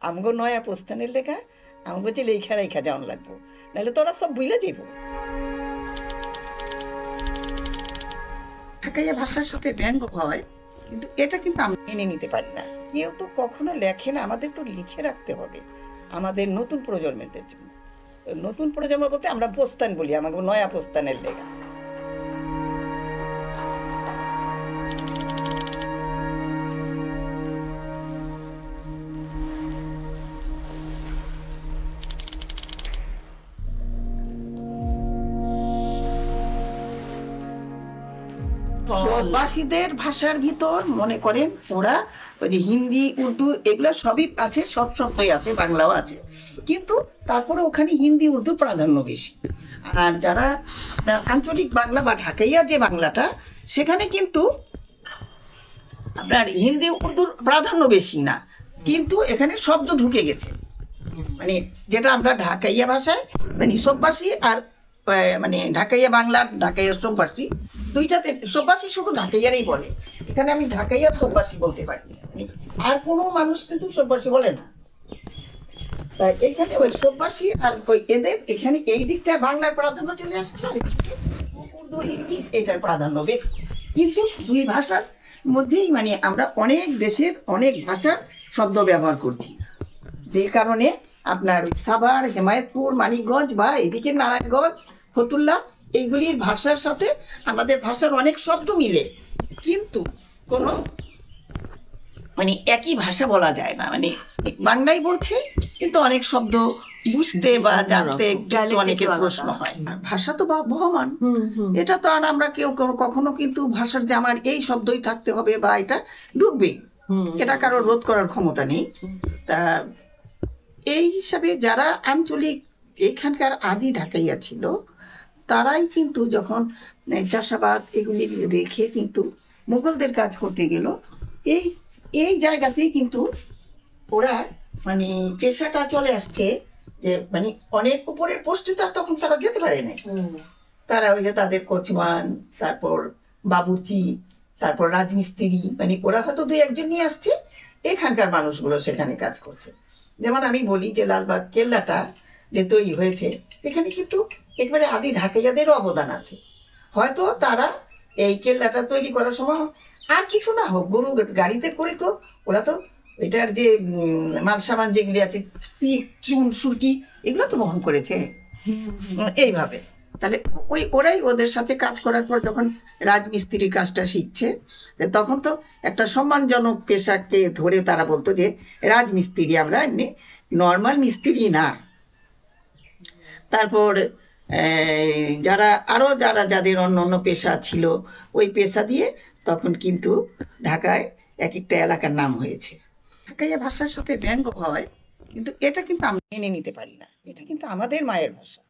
আমগো নয়া প্রস্থানের লেখা আমগো যে লেখা রেখা যাওয়ান লাগবো, নাহলে তোরা সব বুইলা যাইব। ঢাকাইয়া ভাষার সাথে ব্যঙ্গ হয়, কিন্তু এটা কিন্তু আমি মেনে নিতে পারি না। কেউ তো কখনো লেখে না, আমাদের তো লিখে রাখতে হবে আমাদের নতুন প্রজন্মের জন্য। নতুন প্রজন্ম বলতে আমরা প্রস্থান বলি, আমাকে নয়া প্রস্থানের লেখা। প্রবাসীদের ভাষার ভিতর মনে করেন ওরা ওই যে হিন্দি উর্দু এগুলো সবই আছে, সব শব্দই আছে, বাংলাও আছে, কিন্তু তারপরে ওখানে হিন্দি উর্দু প্রাধান্য বেশি। আর যারা আঞ্চলিক বাংলা বা ঢাকাইয়া যে বাংলাটা, সেখানে কিন্তু আপনার হিন্দি উর্দুর প্রাধান্য বেশি না, কিন্তু এখানে শব্দ ঢুকে গেছে। মানে যেটা আমরা ঢাকাইয়া ভাষায় মানে সববাসী আর মানে ঢাকাইয়া বাংলা ঢাকাইয়া সববাসী দুইটাতে, সববাসী শুধু ঢাকাইয়ারই বলে, এখানে আমি ঢাকাইয়া সববাসী বলতে পারি, আর কোনো মানুষ কিন্তু সববাসী বলে না। তাই এইখানে ওই সববাসী আর ওই এদের এখানে এই দিকটা বাংলার প্রাধান্য চলে আসছে, আর উর্দু হিন্দি এটার প্রাধান্য বেশি। কিন্তু দুই ভাষার মধ্যেই মানে আমরা অনেক দেশের অনেক ভাষার শব্দ ব্যবহার করছি, যে কারণে আপনার সাভার, হেমায়তপুর, মানিকগঞ্জ বা এদিকে নারায়ণগঞ্জ, ফতুল্লা এইগুলির ভাষার সাথে আমাদের ভাষার অনেক শব্দ মিলে, কিন্তু কোনো মানে একই ভাষা বলা যায় না। মানে বাংলাই বলছে, কিন্তু অনেক শব্দ বুঝতে বা জানতে অনেকের প্রশ্ন হয়। ভাষা তো বহমান, এটা তো আর আমরা কেউ কখনো কিন্তু ভাষার যে আমার এই শব্দই থাকতে হবে বা এটা ঢুকবে, এটা কারোর রোধ করার ক্ষমতা নেই। তা এই হিসাবে যারা আঞ্চলিক এখানকার আদি ঢাকাইয়া ছিল, তারাই কিন্তু যখন চাষাবাদ এগুলি রেখে কিন্তু মুঘলদের কাজ করতে গেল, এই এই জায়গাতেই কিন্তু ওরা মানে পেশাটা চলে আসছে, যে মানে অনেক উপরের পোস্টে তার তখন তারা যেতে পারে না। তারা ওই যে তাদের কোচওয়ান, তারপর বাবুর্চি, তারপর রাজমিস্ত্রি, মানে ওরা হয়তো দুই একজন নিয়ে আসছে, এখানকার মানুষগুলো সেখানে কাজ করছে। যেমন আমি বলি যে লালবাগ কেল্লাটা যে তৈরি হয়েছে, এখানে কিন্তু একেবারে আদি ঢাকাইয়াদেরও অবদান আছে। হয়তো তারা এই কেল্লাটা তৈরি করার সময় আর কিছু না হোক, গরু গাড়িতে করে তো ওরা তো এটার যে মাল সামান যেগুলি আছে, চুন সুরকি এগুলো তো বহন করেছে এইভাবে। তাহলে ওরাই ওদের সাথে কাজ করার পর যখন রাজমিস্ত্রির কাজটা শিখছে, তখন তো একটা সম্মানজনক পেশাকে ধরে তারা বলতো যে রাজমিস্ত্রি, আমরা এমনি নর্মাল মিস্ত্রি না। তারপর যাদের অন্য অন্য পেশা ছিল, ওই পেশা দিয়ে তখন কিন্তু ঢাকায় এক একটা এলাকার নাম হয়েছে। ঢাকাইয়া ভাষার সাথে ব্যঙ্গ হয়, কিন্তু এটা কিন্তু আমি মেনে নিতে পারি না। এটা কিন্তু আমাদের মায়ের ভাষা।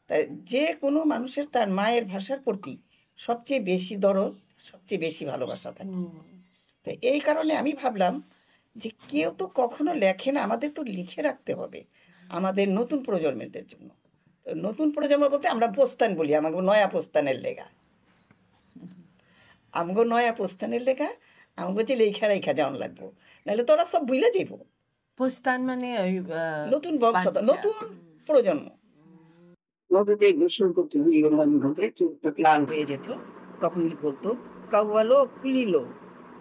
তাই যে কোনো মানুষের তার মায়ের ভাষার প্রতি সবচেয়ে বেশি দরদ, সবচেয়ে বেশি ভালোবাসা থাকে। তাই এই কারণে আমি ভাবলাম যে কেউ তো কখনো লেখে না, আমাদের তো লিখে রাখতে হবে আমাদের নতুন প্রজন্মের জন্য। তো নতুন প্রজন্ম বলতে আমরা প্রস্থান বলি, আমাকে নয়া প্রস্থানের লেখা, আমগো নয়া প্রস্থানের লেখা আমগো যে লেখা রেখা যাওয়ান লাগবো, নাহলে তোরা সব বুইলা যাইব। প্রস্থান মানে নতুন বংশ, নতুন প্রজন্ম। নদীতে গোসল করতে নদীতে চোখটা লাল হয়ে যেত, তখন বলতো কাউয়ালো কুলিলো,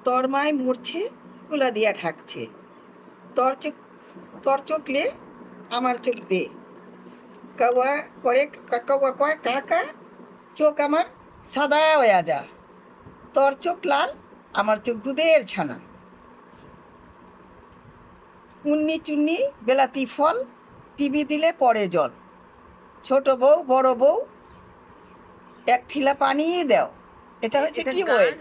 তোর মায় মরছে কুলা দিয়া ঢাকছে, তোর চোখলে আমার চোখ দে। কাউয়া কয় কাকা, চোখ আমার সাদা হয়ে যা, তোর চোখ লাল আমার চোখ দুধের ছানা। উন্নি চুন্নি বেলাতি ফল, টিভি দিলে পড়ে জল, ছোট বউ বড় বউ এক ঠিলা পানি দাও। এটা হচ্ছে টিউবওয়েল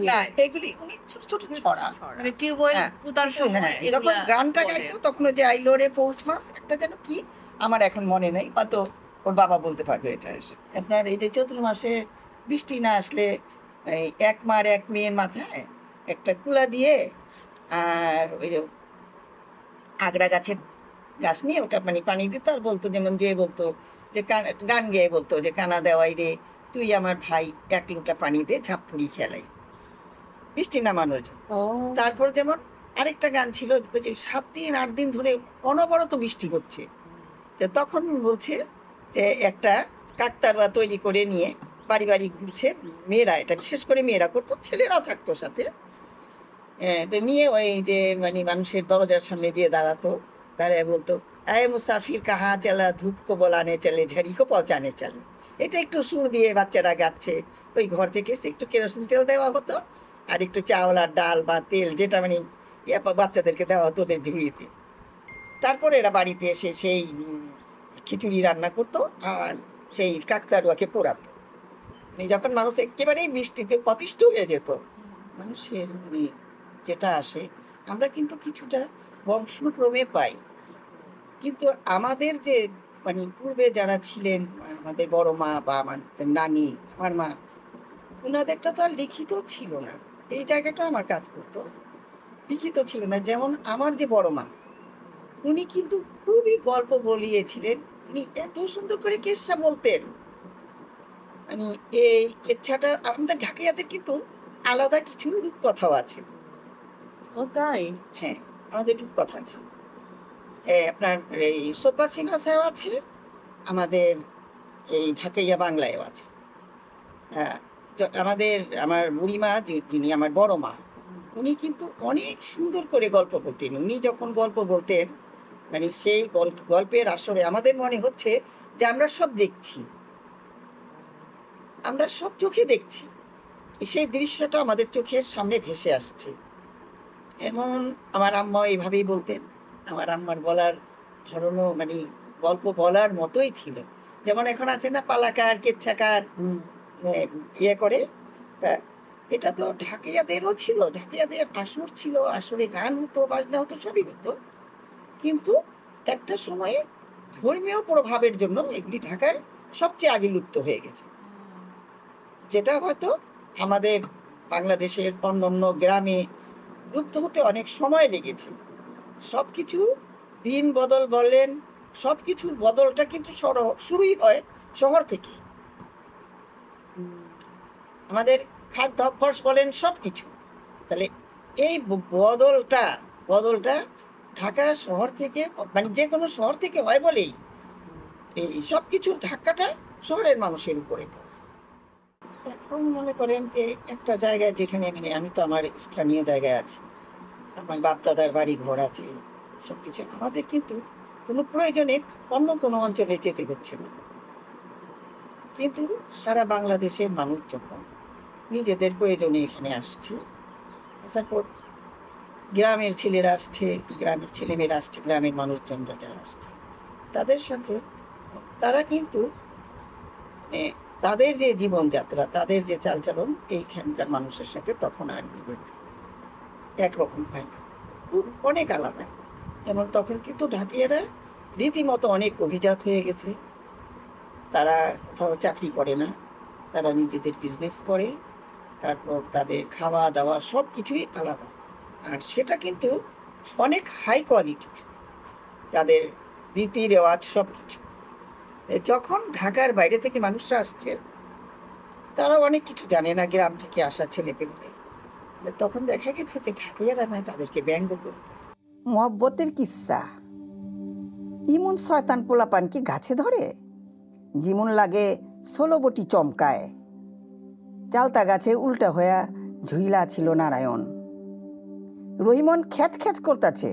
না, এগুলি ছোট ছোট ছড়া, মানে টিউবওয়েল পুতার সময় যখন গানটা গাইতো তখন যে আইলো রে পৌষ মাস, একটা যেন কি আমার এখন মনে নেই, হয়তো ওর বাবা বলতে পারবে। এটা আপনার এই যে চৈত্র মাসে বৃষ্টি না আসলে এই এক মার এক মেয়ের মাথায় একটা কুলা দিয়ে, আর ওই যে আগড়া গাছ নিয়ে ওটা মানে পানি দিত, আর বলতো যেমন যে বলতো যে গান গেয়ে বলতো যে কানা দেওয়াই রে তুই আমার ভাই, এক লোটা পানি দে ঝাপপুরি খেলাই, বৃষ্টি নামানোর জন্য। তারপর যেমন আরেকটা গান ছিল ওই যে 7 দিন 8 দিন ধরে অনবরত বৃষ্টি হচ্ছে। তো তখন বলছে যে একটা কাকতাড়ুয়া তৈরি করে নিয়ে বাড়ি বাড়ি ঘুরছে। মেয়েরা, এটা বিশেষ করে মেয়েরা করতো, ছেলেরাও থাকতো সাথে। তো নিয়ে ওই যে মানে মানুষের দরজার সামনে যেয়ে দাঁড়াতো, দাঁড়ায় বলতো, আয়ে মুসাফির কাহা চলা, ধূপ কো বলানে চলে, ঝাড়ি কো পৌঁছানে চলে। এটা একটু সুর দিয়ে বাচ্চারা গাচ্ছে। ওই ঘর থেকে একটু কেরোসিন তেল দেওয়া হতো, আর একটু চাউল আর ডাল বা তেল, যেটা মানে বাচ্চাদেরকে দেওয়া হতো ওদের ঝুড়িতে। তারপরে এরা বাড়িতে এসে সেই খিচুড়ি রান্না করতো আর সেই কাকতাড়ুয়াকে পোড়াতো। মানে যখন মানুষ একেবারেই বৃষ্টিতে অতিষ্ঠ হয়ে যেত, মানুষের মানে যেটা আসে, আমরা কিন্তু কিছুটা বংশক্রমে পাই। কিন্তু আমাদের যে মানে পূর্বে যারা ছিলেন, আমাদের বড় মা বা আমাদের নানি, আমার মা, ওনাদেরটা তো আর লিখিত ছিল না। এই জায়গাটা আমার কাজ করতো, লিখিত ছিল না। যেমন আমার যে বড় মা, উনি কিন্তু খুবই গল্প বলিয়েছিলেন। উনি এত সুন্দর করে কেচ্ছা বলতেন। মানে এই কেচ্ছাটা আমাদের ঢাকাইয়াদের কিন্তু আলাদা কিছু রূপকথাও আছে। ও তাই? হ্যাঁ, আমাদের রূপকথা আছে। আপনার এই সোপাসি ভাষায়ও আছে, আমাদের এই ঢাকাইয়া বাংলায়ও আছে। হ্যাঁ, আমার বুড়িমা, যিনি আমার বড় মা, উনি কিন্তু অনেক সুন্দর করে গল্প বলতেন। উনি যখন গল্প বলতেন, মানে সেই গল্পের আসরে আমাদের মনে হচ্ছে যে আমরা সব দেখছি, আমরা সব চোখে দেখছি। সেই দৃশ্যটা আমাদের চোখের সামনে ভেসে আসছে। এমন আমার আম্মা এইভাবেই বলতেন। আমার আম্মার বলার ধরনও মানে গল্প বলার মতোই ছিল। যেমন এখন আছে না পালাকার, কেচ্ছাকার, ইয়ে করে। তা এটা তো ঢাকাইয়াদেরও ছিল, ঢাকাইয়াদের আসর ছিল, আসরে গান হতো, বাজনা হতো, সবই হতো। কিন্তু একটা সময়ে ধর্মীয় প্রভাবের জন্য এগুলি ঢাকায় সবচেয়ে আগে লুপ্ত হয়ে গেছে, যেটা হয়তো আমাদের বাংলাদেশের অন্যান্য গ্রামে লুপ্ত হতে অনেক সময় লেগেছে। সব কিছু দিন বদল বললেন, সব কিছুর বদলটা কিন্তু শুরুই হয় শহর থেকে। আমাদের খাদ্যাভ্যাস বলেন, সব কিছু। তাহলে এই বদলটা ঢাকা শহর থেকে, মানে যে কোনো শহর থেকে হয় বলেই এই সব কিছুর ধাক্কাটা শহরের মানুষের উপরে পড়ে। এখন মনে করেন যে একটা জায়গায়, যেখানে মানে আমি তো আমার স্থানীয় জায়গায় আছি, আমার বাপ দাদার বাড়ি ঘর আছে, সব কিছু, আমাদের কিন্তু কোনো প্রয়োজনে অন্য কোনো অঞ্চলে যেতে হচ্ছে না। কিন্তু সারা বাংলাদেশের মানুষ যখন নিজেদের প্রয়োজনে এখানে আসছে, আসার পর গ্রামের ছেলেরা আসছে, গ্রামের ছেলেমেয়েরা আসছে, গ্রামের মানুষজনরা যারা আসছে, তাদের সাথে তারা কিন্তু তাদের যে জীবনযাত্রা, তাদের যে চালচলন এইখানকার মানুষের সাথে তখন আর একরকম হয় না, অনেক আলাদা। যেমন তখন কিন্তু ঢাকিয়ারা রীতিমতো অনেক অভিজাত হয়ে গেছে। তারা কোথাও চাকরি করে না, তারা নিজেদের বিজনেস করে। তারপর তাদের খাওয়া দাওয়া সব কিছুই আলাদা, আর সেটা কিন্তু অনেক হাই কোয়ালিটির, তাদের রীতি রেওয়াজ সব কিছু। যখন ঢাকার বাইরে থেকে মানুষরা আসছে, তারা অনেক কিছু জানে না, গ্রাম থেকে আসা ছেলেপেলে। তখন দেখা গেছে যে ঢাকাইয়ারা নয়, তাদেরকে ব্যঙ্গ করতে। মহব্বতের কিস্সা। ইমন শয়তান পোলাপান কি গাছে ধরে, যেমন লাগে 16 বটি চমকায়। চালতা গাছে উল্টা হইয়া ঝুইলা ছিল নারায়ণ। রহিমন খ্যাচ খ্যাচ করতাছে।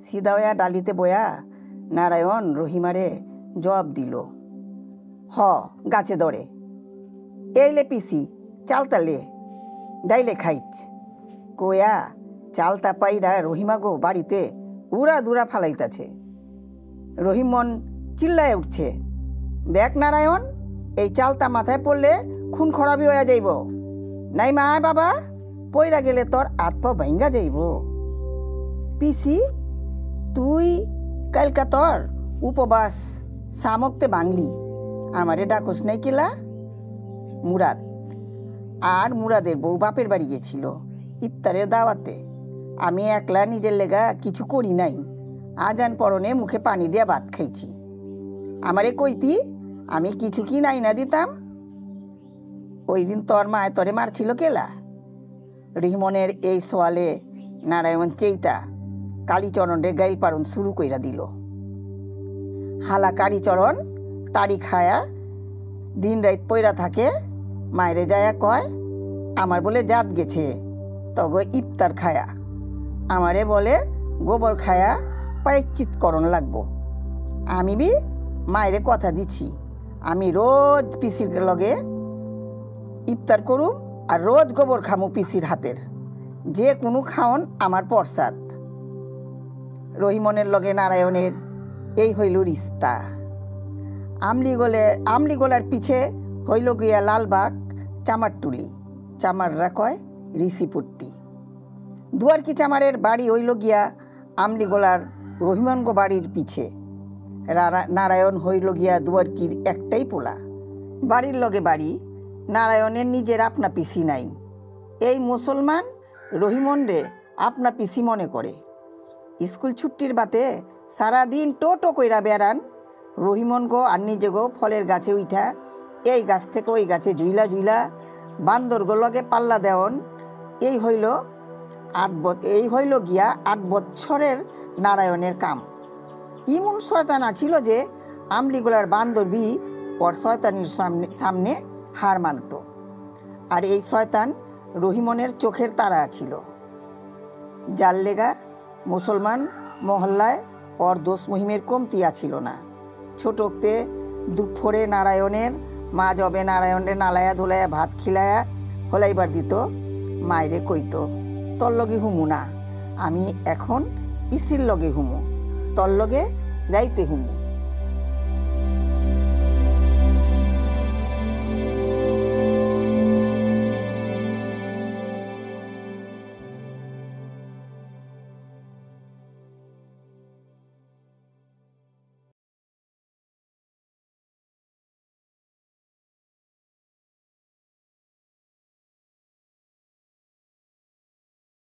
সিধা হইয়া ডালিতে বয়া নারায়ণ রহিমারে জবাব দিল, হ গাছে ধরে। এইলে পিসি চালতালে ডাইলে খাইচ। কয়া চালতা পাইরা রহিমাগো বাড়িতে উড়া দুরা ফালাইতাছে। রহিমন চিল্লায় উঠছে, দেখ নারায়ণ, এই চালতা মাথায় পড়লে খুন খরাবি হয়ে যাইব। নাই মা বাবা, পইরা গেলে তোর হাত পা ভাঙ্গা যাইব। পিসি তুই কালকা তোর উপবাস সামকতে বাংলি, আমারে ডাকস নাই কিলা? মুরাদ আর মুরাদের বউ বাপের বাড়ি গেছিল ইফতারের দাওয়াতে। আমি একলা নিজের লেগা কিছু করি নাই, আজান পরনে মুখে পানি দিয়া ভাত খাইছি। আমারে কইতি আমি কিছু কি নাই না দিতাম? ওই দিন তোর মায় তরে মারছিল কেলা? রহিমনের এই সোয়ালে নারায়ণ চেইতা কালীচরণের গাইল পারণ শুরু কইরা দিল। হালা কালীচরণ তারি খায়া দিন রাত পইরা থাকে, মায়েরে যায়া কয় আমার বলে জাত গেছে, তগ ইফতার খায়া। আমারে বলে গোবর খায়া প্রায়শ্চিত্তকরণ লাগবো। আমি বি মায়েরে কথা দিছি, আমি রোজ পিসির লগে ইফতার করুম আর রোজ গোবর খামু পিসির হাতের, যে কোনো খাওন আমার প্রসাদ। রহিমনের লগে নারায়ণের এই হইল রিস্তা। আমলিগোলার পিছে হইল গিয়া লালবাগ চামারটুলি, চামাররা কয় ঋষিপুট্টি। দুয়ারকি চামারের বাড়ি হইল গিয়া আমলিগোলার রহিমনগো বাড়ির পিছে। নারায়ণ হইল গিয়া দুয়ারকির একটাই পোলা। বাড়ির লগে বাড়ি, নারায়ণের নিজের আপনা পিসি নাই। এই মুসলমান রহিমন রে আপনা পিসি মনে করে। স্কুল ছুটির বাতে সারাদিন টোটো কইরা বেড়ান রহিমন গো আর নিজে গো ফলের গাছে উঠা এই গাছ থেকে ওই গাছে ঝুইলা ঝুইলা বান্দর গো লগে পাল্লা দেওয়ন। এই হইল গিয়া 8 বছরের নারায়ণের কাম। ইমন শয়তান আছিল যে আমলিগুলার বান্দর বি ওর শয়তানির সামনে হার মানত। আর এই শয়তান রহিমনের চোখের তারা ছিল, যার লেগা মুসলমান মহল্লায় ওর দোষ মহিমের কমতি আছিল না। ছোটতে দুপুরে নারায়ণের মা জবে নারায়ণের নালায়া ধোলায়া ভাত খিলায়া হলাইবার দিত। মায়েরে কইত তোর লগে হুমু না, আমি এখন পিসির লগে হুমু, তোর লগে রাইতে হুমু।